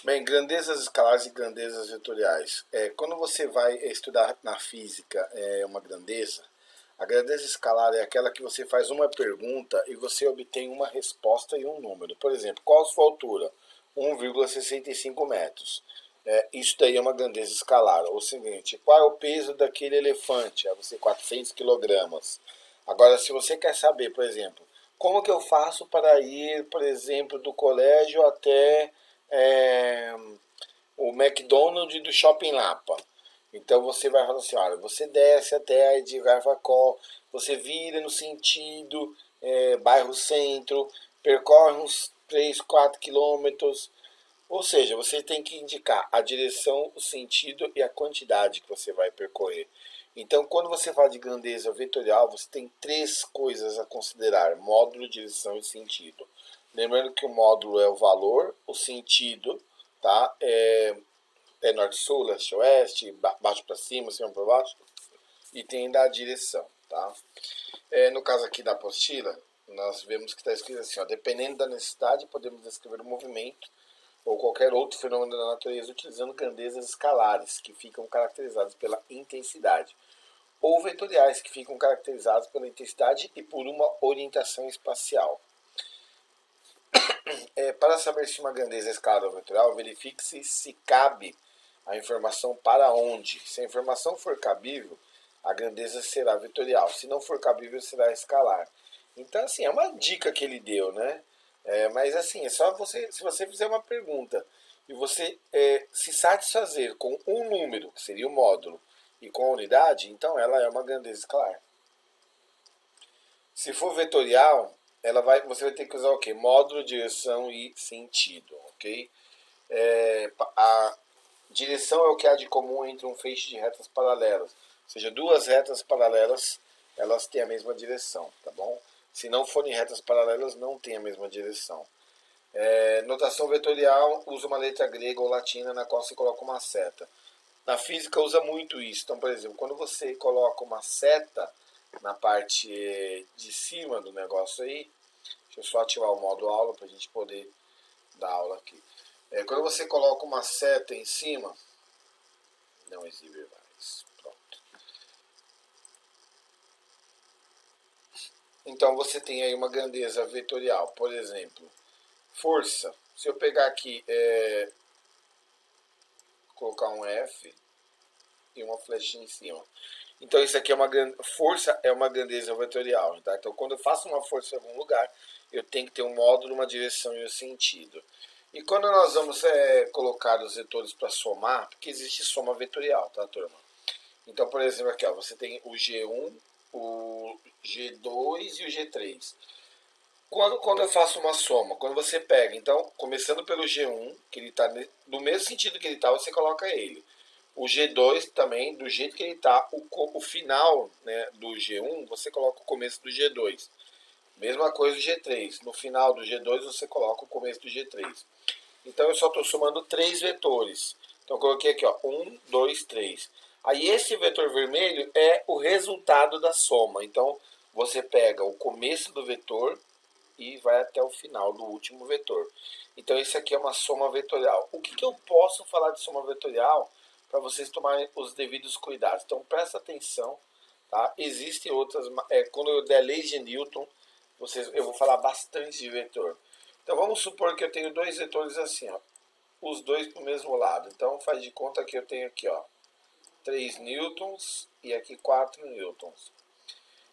Bem, grandezas escalares e grandezas vetoriais. Quando você vai estudar na física uma grandeza, a grandeza escalar é aquela que você faz uma pergunta e você obtém uma resposta e um número. Por exemplo, qual a sua altura? 1,65 metros. Isso daí é uma grandeza escalar. Ou o seguinte, qual é o peso daquele elefante? Você 400 quilogramas. Agora, se você quer saber, por exemplo, como que eu faço para ir, por exemplo, do colégio até é, o McDonald's do Shopping Lapa. Então você vai falar assim, olha, você desce até a de Garvacó, você vira no sentido bairro centro, percorre uns 3, 4 quilômetros, ou seja, você tem que indicar a direção, o sentido e a quantidade que você vai percorrer. Então, quando você fala de grandeza vetorial, você tem três coisas a considerar: módulo, direção e sentido. Lembrando que o módulo é o valor, o sentido, tá? É norte-sul, leste-oeste, baixo para cima para baixo, e tem ainda a direção, tá? No caso aqui da apostila, nós vemos que está escrito assim, ó, dependendo da necessidade, podemos descrever o movimento ou qualquer outro fenômeno da natureza utilizando grandezas escalares, que ficam caracterizadas pela intensidade, ou vetoriais, que ficam caracterizados pela intensidade e por uma orientação espacial. Para saber se uma grandeza é escalar ou vetorial, verifique se cabe a informação para onde. Se a informação for cabível, a grandeza será vetorial. Se não for cabível, será escalar. Então, assim, é uma dica que ele deu, né? Mas, assim, é só você, se você fizer uma pergunta e você se satisfazer com um número, que seria o módulo, e com a unidade, então ela é uma grandeza escalar. Se for vetorial, você vai ter que usar o quê? Módulo, direção e sentido, ok? A direção é o que há de comum entre um feixe de retas paralelas. Ou seja, duas retas paralelas, elas têm a mesma direção, tá bom? Se não forem retas paralelas, não tem a mesma direção. Notação vetorial usa uma letra grega ou latina na qual se coloca uma seta. Na física usa muito isso. Então, por exemplo, quando você coloca uma seta na parte de cima do negócio aí, deixa eu só ativar o modo aula para a gente poder dar aula aqui. Quando você coloca uma seta em cima, não exibe mais. Pronto. Então você tem aí uma grandeza vetorial. Por exemplo, força. Se eu pegar aqui, colocar um F e uma flechinha em cima. Então isso aqui é uma força, é uma grandeza vetorial. Tá? Então quando eu faço uma força em algum lugar, eu tenho que ter um módulo, uma direção e um sentido. E quando nós vamos colocar os vetores para somar, porque existe soma vetorial, tá, turma? Então, por exemplo, aqui ó, você tem o G1, o G2 e o G3. Quando eu faço uma soma, quando você pega, então, começando pelo G1, que ele está no mesmo sentido que ele está, você coloca ele. O G2 também, do jeito que ele está, o final, né, do G1, você coloca o começo do G2. Mesma coisa do G3. No final do G2, você coloca o começo do G3. Então, eu só estou somando três vetores. Então, eu coloquei aqui, ó, 1, 2, 3. Aí, esse vetor vermelho é o resultado da soma. Então, você pega o começo do vetor e vai até o final do último vetor. Então, isso aqui é uma soma vetorial. O que eu posso falar de soma vetorial para vocês tomarem os devidos cuidados? Então, presta atenção. Tá? Existem outras. Quando eu der leis de Newton, eu vou falar bastante de vetor. Então, vamos supor que eu tenho dois vetores assim, ó, os dois para o mesmo lado. Então, faz de conta que eu tenho aqui, ó, 3 newtons e aqui 4 newtons.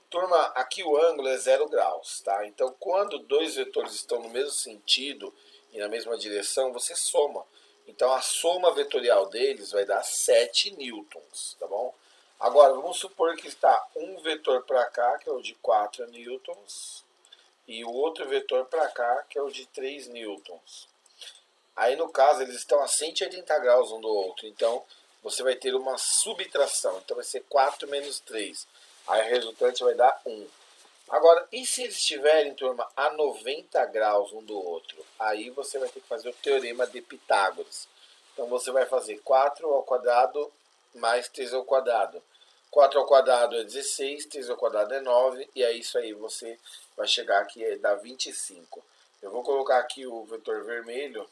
Turma, aqui o ângulo é 0 graus, tá? Então, quando dois vetores estão no mesmo sentido e na mesma direção, você soma. Então, a soma vetorial deles vai dar 7 newtons, tá bom? Agora, vamos supor que está um vetor para cá, que é o de 4 newtons, e o outro vetor para cá, que é o de 3 newtons. Aí, no caso, eles estão a 180 graus um do outro. Então, você vai ter uma subtração. Então, vai ser 4 menos 3. Aí, a resultante vai dar 1. Agora, e se eles estiverem, turma, a 90 graus um do outro? Aí, você vai ter que fazer o teorema de Pitágoras. Então, você vai fazer 4 ao quadrado mais 3 ao quadrado. 4 ao quadrado é 16, 3 ao quadrado é 9. E aí, isso aí você vai chegar aqui a dar 25. Eu vou colocar aqui o vetor vermelho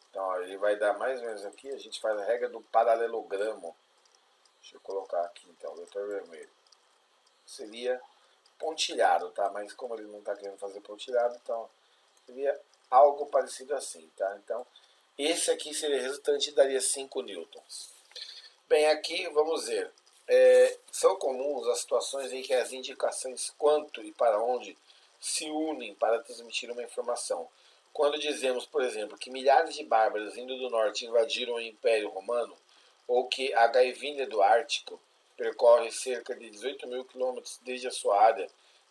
Então, ó, ele vai dar mais ou menos aqui, a gente faz a regra do paralelogramo. Deixa eu colocar aqui, então, vetor vermelho. Seria pontilhado, tá? Mas como ele não está querendo fazer pontilhado, então seria algo parecido assim, tá? Então, esse aqui seria resultante e daria 5 newtons. Bem, aqui vamos ver. São comuns as situações em que as indicações quanto e para onde se unem para transmitir uma informação. Quando dizemos, por exemplo, que milhares de bárbaros vindo do norte invadiram o Império Romano, ou que a Gaivinha do Ártico percorre cerca de 18 mil quilômetros desde a sua área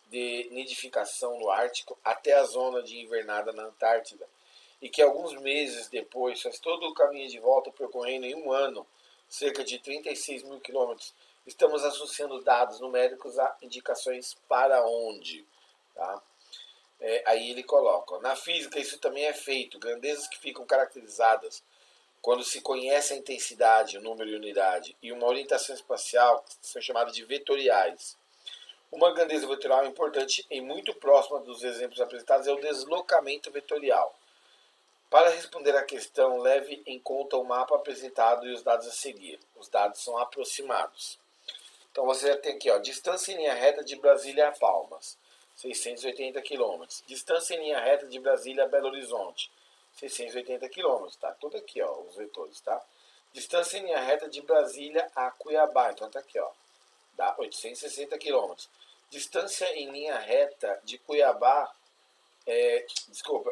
de nidificação no Ártico até a zona de invernada na Antártida, e que alguns meses depois faz todo o caminho de volta percorrendo em um ano cerca de 36 mil quilômetros, estamos associando dados numéricos a indicações para onde. Tá? Aí ele coloca, na física isso também é feito, grandezas que ficam caracterizadas quando se conhece a intensidade, o número e unidade, e uma orientação espacial, que são chamadas de vetoriais. Uma grandeza vetorial importante e muito próxima dos exemplos apresentados é o deslocamento vetorial. Para responder à questão, leve em conta o mapa apresentado e os dados a seguir. Os dados são aproximados. Então você já tem aqui, ó, distância em linha reta de Brasília a Palmas, 680 km. Distância em linha reta de Brasília a Belo Horizonte, 680 km. Tá tudo aqui, ó, os vetores, tá? Distância em linha reta de Brasília a Cuiabá, então tá aqui, ó, dá 860 km. Distância em linha reta de Cuiabá,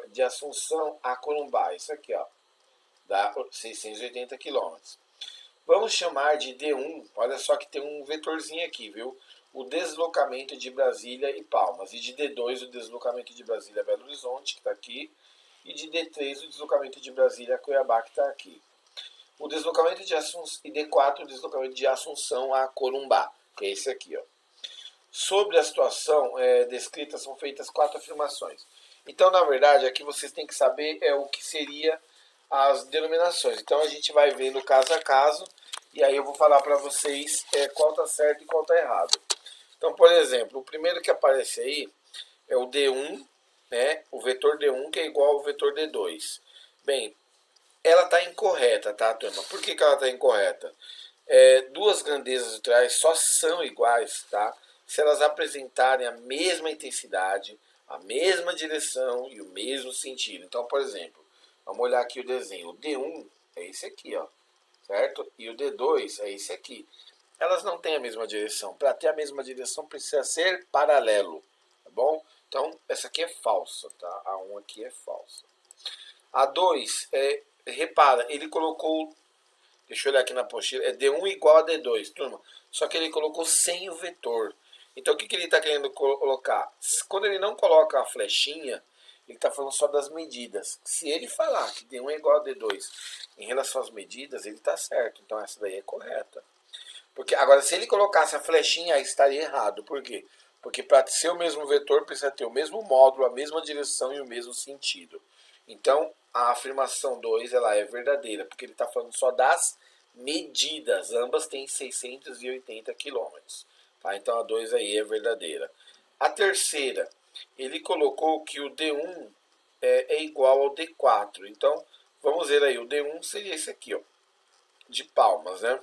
de Assunção a Corumbá, isso aqui, ó, dá 680 km. Vamos chamar de D1, olha só que tem um vetorzinho aqui, viu? O deslocamento de Brasília e Palmas. E de D2, o deslocamento de Brasília a Belo Horizonte, que está aqui. E de D3, o deslocamento de Brasília a Cuiabá, que está aqui. O deslocamento de Assunção, e D4, o deslocamento de Assunção a Corumbá, que é esse aqui, ó. Sobre a situação descrita, são feitas 4 afirmações. Então, na verdade, aqui vocês têm que saber o que seria as denominações. Então, a gente vai vendo caso a caso, e aí eu vou falar para vocês qual está certo e qual está errado. Então, por exemplo, o primeiro que aparece aí é o D1, né, o vetor D1, que é igual ao vetor D2. Bem, ela está incorreta, tá, turma? Por que ela está incorreta? Duas grandezas vetoriais só são iguais, tá? Se elas apresentarem a mesma intensidade, a mesma direção e o mesmo sentido. Então, por exemplo, vamos olhar aqui o desenho. O D1 é esse aqui, ó, certo? E o D2 é esse aqui. Elas não têm a mesma direção. Para ter a mesma direção precisa ser paralelo, tá bom? Então, essa aqui é falsa, tá? A 1 aqui é falsa. A 2, repara, ele colocou, deixa eu olhar aqui na apostila, é D1 igual a D2, turma. Só que ele colocou sem o vetor. Então o que ele está querendo colocar? Quando ele não coloca a flechinha, ele está falando só das medidas. Se ele falar que D1 é igual a D2 em relação às medidas, ele está certo. Então essa daí é correta. Porque agora, se ele colocasse a flechinha, aí estaria errado. Por quê? Porque para ser o mesmo vetor, precisa ter o mesmo módulo, a mesma direção e o mesmo sentido. Então, a afirmação 2 ela é verdadeira, porque ele está falando só das medidas. Ambas têm 680 quilômetros. Tá? Então, a 2 aí é verdadeira. A terceira, ele colocou que o D1 é igual ao D4. Então, vamos ver aí, o D1 seria esse aqui, ó, de Palmas, né?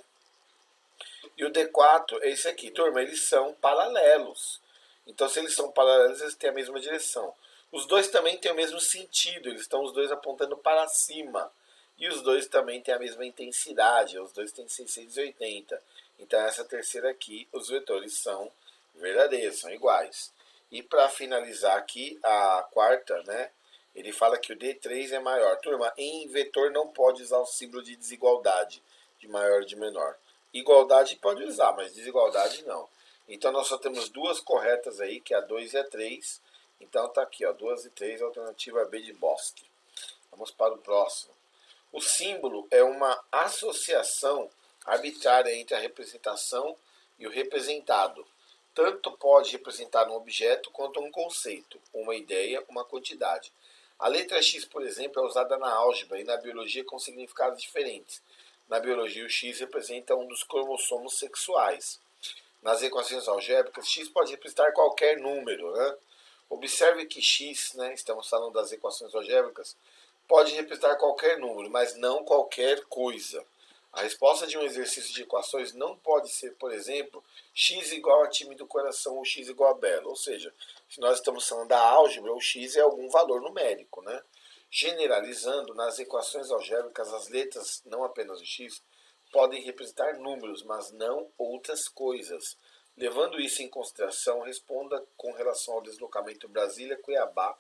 E o D4 é esse aqui. Turma, eles são paralelos. Então, se eles são paralelos, eles têm a mesma direção. Os dois também têm o mesmo sentido. Eles estão os dois apontando para cima. E os dois também têm a mesma intensidade. Os dois têm 680. Então, essa terceira aqui, os vetores são verdadeiros, são iguais. E para finalizar aqui, a quarta, né? Ele fala que o D3 é maior. Turma, em vetor não pode usar o símbolo de desigualdade, de maior ou de menor. Igualdade pode usar, mas desigualdade não. Então nós só temos duas corretas aí, que é a 2 e a 3. Então tá aqui, ó, 2 e 3, alternativa B de Bosque. Vamos para o próximo. O símbolo é uma associação arbitrária entre a representação e o representado. Tanto pode representar um objeto quanto um conceito, uma ideia, uma quantidade. A letra X, por exemplo, é usada na álgebra e na biologia com significados diferentes. Na biologia, o X representa um dos cromossomos sexuais. Nas equações algébricas, X pode representar qualquer número, né? Observe que X, né, estamos falando das equações algébricas, Pode representar qualquer número, mas não qualquer coisa. A resposta de um exercício de equações não pode ser, por exemplo, x igual a time do coração ou x igual a belo. Ou seja, se nós estamos falando da álgebra, o x é algum valor numérico, né? Generalizando, nas equações algébricas, as letras, não apenas o x, podem representar números, mas não outras coisas. Levando isso em consideração, responda com relação ao deslocamento Brasília-Cuiabá,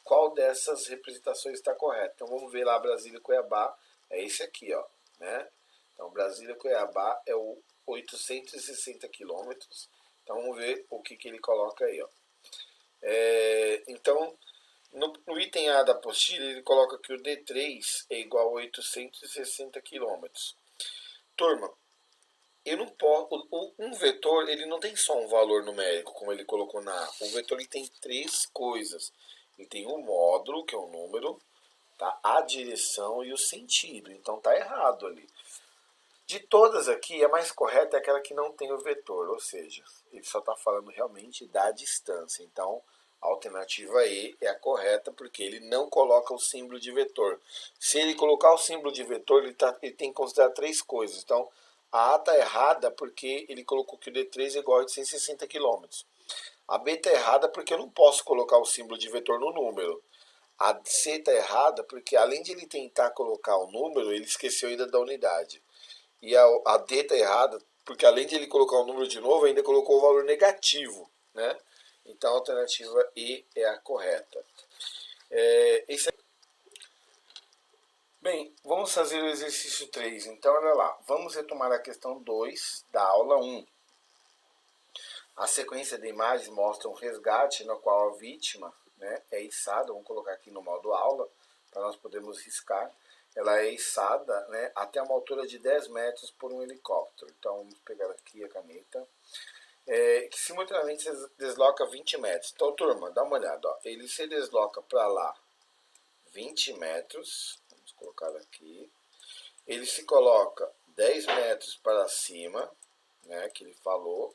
qual dessas representações está correta. Então vamos ver lá Brasília-Cuiabá, é esse aqui, ó, né? Então Brasília-Cuiabá é o 860 quilômetros. Então vamos ver o que ele coloca aí, ó. Então no item A da apostila ele coloca que o D3 é igual a 860 quilômetros. Turma, eu não posso. Um vetor ele não tem só um valor numérico, como ele colocou na A. O vetor ele tem três coisas. Ele tem o módulo, que é um número, tá? A direção e o sentido. Então tá errado ali. De todas aqui, a mais correta é aquela que não tem o vetor, ou seja, ele só está falando realmente da distância. Então, a alternativa E é a correta porque ele não coloca o símbolo de vetor. Se ele colocar o símbolo de vetor, ele tem que considerar três coisas. Então, a A está errada porque ele colocou que o D3 é igual a 860 km. A B está errada porque eu não posso colocar o símbolo de vetor no número. A C está errada porque, além de ele tentar colocar o número, ele esqueceu ainda da unidade. E a D está errada, porque além de ele colocar o número de novo, ainda colocou o valor negativo, né? Então a alternativa E é a correta. Esse... Bem, vamos fazer o exercício 3. Então, olha lá, vamos retomar a questão 2 da aula 1. A sequência de imagens mostra um resgate no qual a vítima, né, é içada, vamos colocar aqui no modo aula, para nós podermos riscar. Ela é içada, né, até uma altura de 10 metros por um helicóptero. Então, vamos pegar aqui a caneta. Que simultaneamente se desloca 20 metros. Então, turma, dá uma olhada. Ó. Ele se desloca para lá 20 metros. Vamos colocar aqui. Ele se coloca 10 metros para cima, né, que ele falou.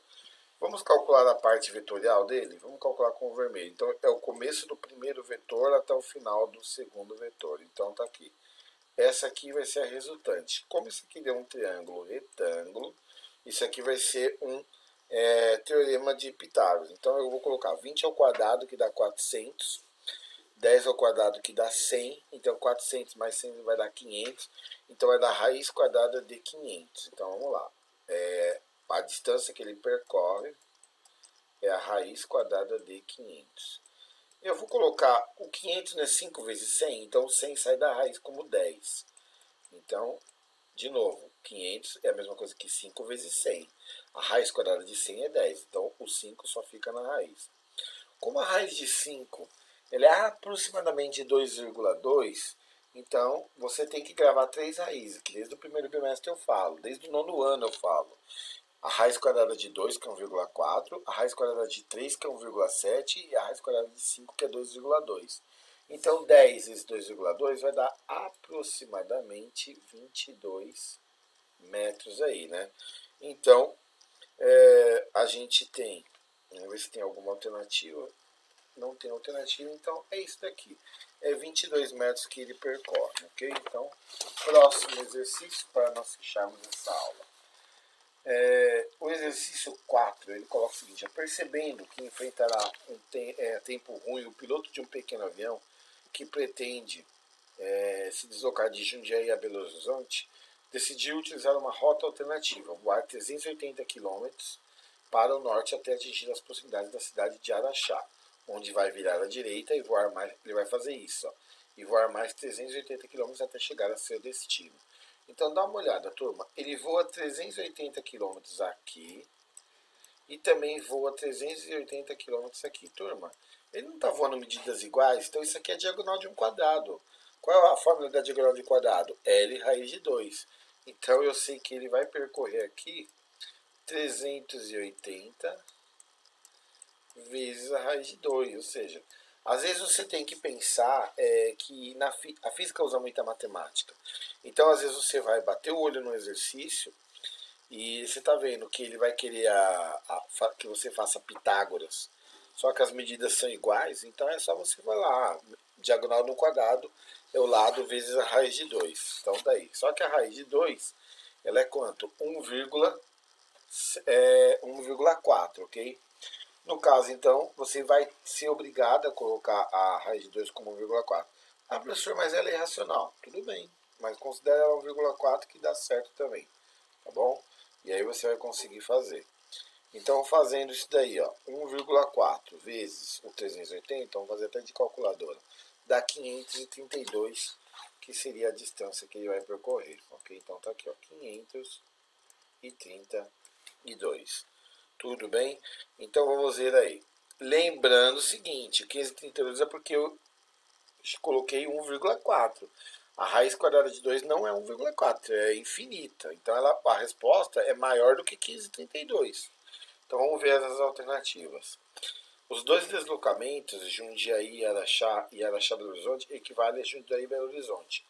Vamos calcular a parte vetorial dele? Vamos calcular com o vermelho. Então, é o começo do primeiro vetor até o final do segundo vetor. Então, tá aqui. Essa aqui vai ser a resultante. Como isso aqui deu um triângulo retângulo, isso aqui vai ser um teorema de Pitágoras. Então, eu vou colocar 20 ao quadrado, que dá 400. 10 ao quadrado, que dá 100. Então, 400 mais 100 vai dar 500. Então, vai dar raiz quadrada de 500. Então, vamos lá. A distância que ele percorre é a raiz quadrada de 500. Eu vou colocar o 500, né, 5 vezes 100, então 100 sai da raiz como 10. Então, de novo, 500 é a mesma coisa que 5 vezes 100. A raiz quadrada de 100 é 10, então o 5 só fica na raiz. Como a raiz de 5 ela é aproximadamente 2,2, então você tem que gravar 3 raízes, que desde o primeiro bimestre eu falo, desde o nono ano eu falo. A raiz quadrada de 2, que é 1,4, a raiz quadrada de 3, que é 1,7, e a raiz quadrada de 5, que é 2,2. Então, 10 vezes 2,2 vai dar aproximadamente 22 metros aí, né? Então, a gente tem... Vamos ver se tem alguma alternativa. Não tem alternativa, então é isso daqui. É 22 metros que ele percorre, ok? Então, próximo exercício para nós fecharmos essa aula. O exercício 4, ele coloca o seguinte: percebendo que enfrentará tempo ruim, o piloto de um pequeno avião que pretende se deslocar de Jundiaí a Belo Horizonte, decidiu utilizar uma rota alternativa, voar 380 km para o norte até atingir as proximidades da cidade de Araxá, onde vai virar à direita e voar mais, ele vai fazer isso, ó, e voar mais 380 km até chegar a seu destino. Então dá uma olhada, turma. Ele voa 380 km aqui e também voa 380 km aqui, turma. Ele não está voando medidas iguais, então isso aqui é diagonal de um quadrado. Qual é a fórmula da diagonal de quadrado? L raiz de 2. Então eu sei que ele vai percorrer aqui 380 vezes a raiz de 2, ou seja, às vezes você tem que pensar que a física usa muita matemática. Então, às vezes você vai bater o olho no exercício e você está vendo que ele vai querer que você faça Pitágoras, só que as medidas são iguais, então é só você vai lá, diagonal no quadrado, é o lado vezes a raiz de 2. Então daí. Só que a raiz de 2, ela é quanto? 1,4, ok? No caso, então, você vai ser obrigado a colocar a raiz de 2 como 1,4. Ah, professor, mas ela é irracional. Tudo bem, mas considera ela 1,4 que dá certo também, tá bom? E aí você vai conseguir fazer. Então, fazendo isso daí, ó, 1,4 vezes o 380, vamos fazer até de calculadora, dá 532, que seria a distância que ele vai percorrer, ok? Então tá aqui, ó, 532. Tudo bem? Então vamos ver aí. Lembrando o seguinte, 532 é porque eu coloquei 1,4. A raiz quadrada de 2 não é 1,4, é infinita. Então a resposta é maior do que 1532. Então vamos ver as alternativas. Os dois deslocamentos, Jundiaí e Araxá Belo Horizonte, equivalem a Jundiaí e Belo Horizonte.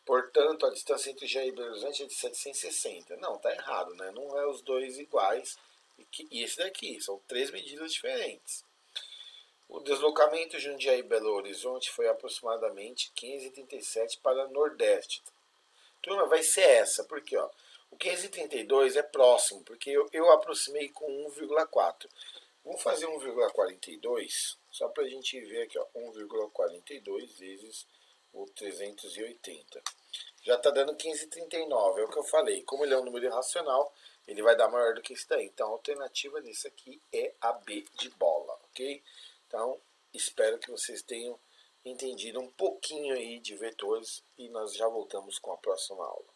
Portanto, a distância entre Jundiaí e Belo Horizonte é de 760. Não, tá errado, né? Não é os dois iguais. E esse daqui, são 3 medidas diferentes. O deslocamento Jundiaí Belo Horizonte foi aproximadamente 15h37 para Nordeste. Turma, vai ser essa, porque ó, o 1532 é próximo, porque eu aproximei com 1,4. Vamos fazer 1,42, só para a gente ver aqui, ó, 1,42 vezes o 380. Já está dando 15,39, é o que eu falei. Como ele é um número irracional, ele vai dar maior do que isso daí. Então a alternativa nisso aqui é a B de bola, ok? Então, espero que vocês tenham entendido um pouquinho aí de vetores e nós já voltamos com a próxima aula.